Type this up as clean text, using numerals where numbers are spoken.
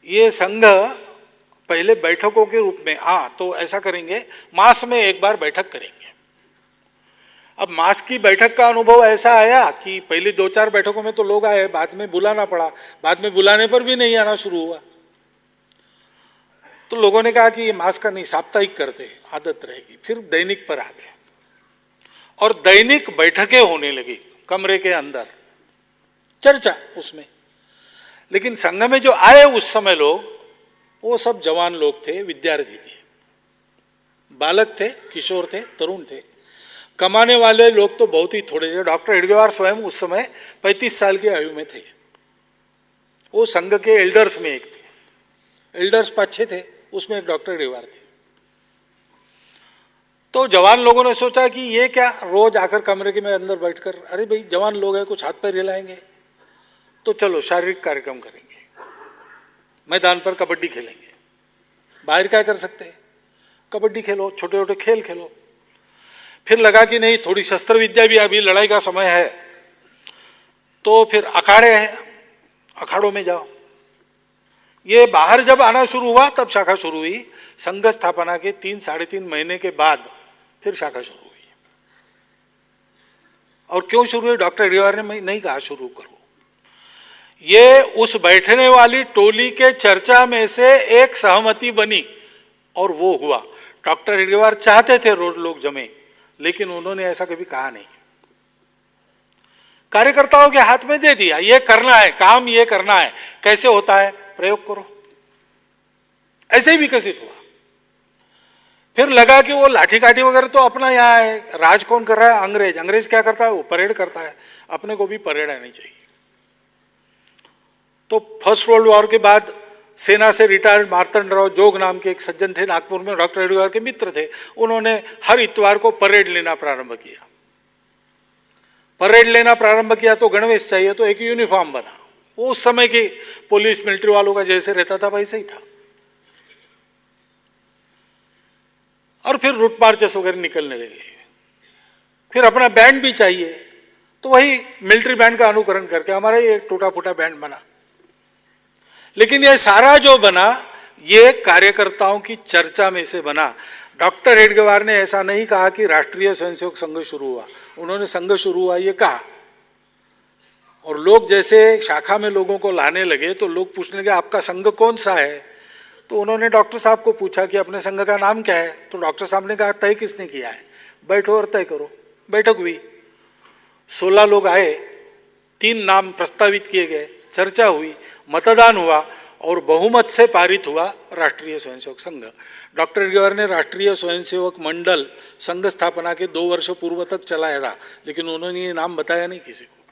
ये संघ पहले बैठकों के रूप में, तो ऐसा करेंगे, मास में एक बार बैठक करेंगे। अब मास की बैठक का अनुभव ऐसा आया कि पहले 2-4 बैठकों में तो लोग आए, बाद में बुलाना पड़ा, बाद में बुलाने पर भी नहीं आना शुरू हुआ। तो लोगों ने कहा कि ये मास का नहीं, साप्ताहिक करते, आदत रहेगी। फिर दैनिक पर आ गए और दैनिक बैठकें होने लगी कमरे के अंदर, चर्चा उसमें। लेकिन संघ में जो आए उस समय लोग, वो सब जवान लोग थे, विद्यार्थी थे, बालक थे, किशोर थे, तरुण थे। कमाने वाले लोग तो बहुत ही थोड़े थे। डॉक्टर हेडगेवार स्वयं उस समय 35 साल की आयु में थे। वो संघ के एल्डर्स में एक थे। एल्डर्स 5-6 थे, उसमें एक डॉक्टर हेडगेवार थे। तो जवान लोगों ने सोचा कि ये क्या, रोज आकर कमरे के में अंदर बैठकर, अरे भाई जवान लोग हैं, कुछ हाथ पैर हिलाएंगे, तो चलो शारीरिक कार्यक्रम करेंगे, मैदान पर कबड्डी खेलेंगे। बाहर क्या कर सकते हैं, कबड्डी खेलो, छोटे छोटे खेल खेलो। फिर लगा कि नहीं, थोड़ी शस्त्र विद्या भी, अभी लड़ाई का समय है, तो फिर अखाड़े हैं, अखाड़ों में जाओ। ये बाहर जब आना शुरू हुआ तब शाखा शुरू हुई। संघ स्थापना के 3-3.5 महीने के बाद फिर शाखा शुरू हुई। और क्यों शुरू हुई, डॉक्टर हेडगेवार ने नहीं कहा शुरू करो, ये उस बैठने वाली टोली के चर्चा में से एक सहमति बनी और वो हुआ। डॉक्टर हेडगेवार चाहते थे रोज लोग जमे, लेकिन उन्होंने ऐसा कभी कहा नहीं। कार्यकर्ताओं के हाथ में दे दिया, ये करना है काम, ये करना है, कैसे होता है प्रयोग करो। ऐसे ही विकसित हुआ। फिर लगा कि वो लाठी काठी वगैरह तो अपना यहाँ है, राज कौन कर रहा है, अंग्रेज। अंग्रेज क्या करता है, वो परेड करता है, अपने को भी परेड आनी चाहिए। तो फर्स्ट वर्ल्ड वॉर के बाद सेना से रिटायर्ड मार्तंडराव जोग नाम के एक सज्जन थे नागपुर में, डॉक्टर हेडगेवार के मित्र थे। उन्होंने हर इतवार को परेड लेना प्रारंभ किया। परेड लेना प्रारंभ किया तो गणवेश चाहिए, तो एक यूनिफॉर्म बना। वो उस समय की पुलिस मिलिट्री वालों का जैसे रहता था वैसे ही था। और फिर रूट मार्चेस वगैरह निकलने लगे। फिर अपना बैंड भी चाहिए, तो वही मिलिट्री बैंड का अनुकरण करके हमारा ये टूटा फूटा बैंड बना। लेकिन ये सारा जो बना, ये कार्यकर्ताओं की चर्चा में से बना। डॉक्टर हेडगेवार ने ऐसा नहीं कहा कि राष्ट्रीय स्वयंसेवक संघ शुरू हुआ, उन्होंने संघ शुरू हुआ ये कहा। और लोग जैसे शाखा में लोगों को लाने लगे तो लोग पूछने लगे आपका संघ कौन सा है। तो उन्होंने डॉक्टर साहब को पूछा कि अपने संघ का नाम क्या है। तो डॉक्टर साहब ने कहा तय किसने किया है, बैठो और तय करो। बैठक हुई, 16 लोग आए, 3 नाम प्रस्तावित किए गए, चर्चा हुई, मतदान हुआ और बहुमत से पारित हुआ राष्ट्रीय स्वयंसेवक संघ। डॉक्टर हेडगेवार ने राष्ट्रीय स्वयंसेवक मंडल संघ स्थापना के 2 वर्ष पूर्व तक चलाया था, लेकिन उन्होंने ये नाम बताया नहीं किसी को।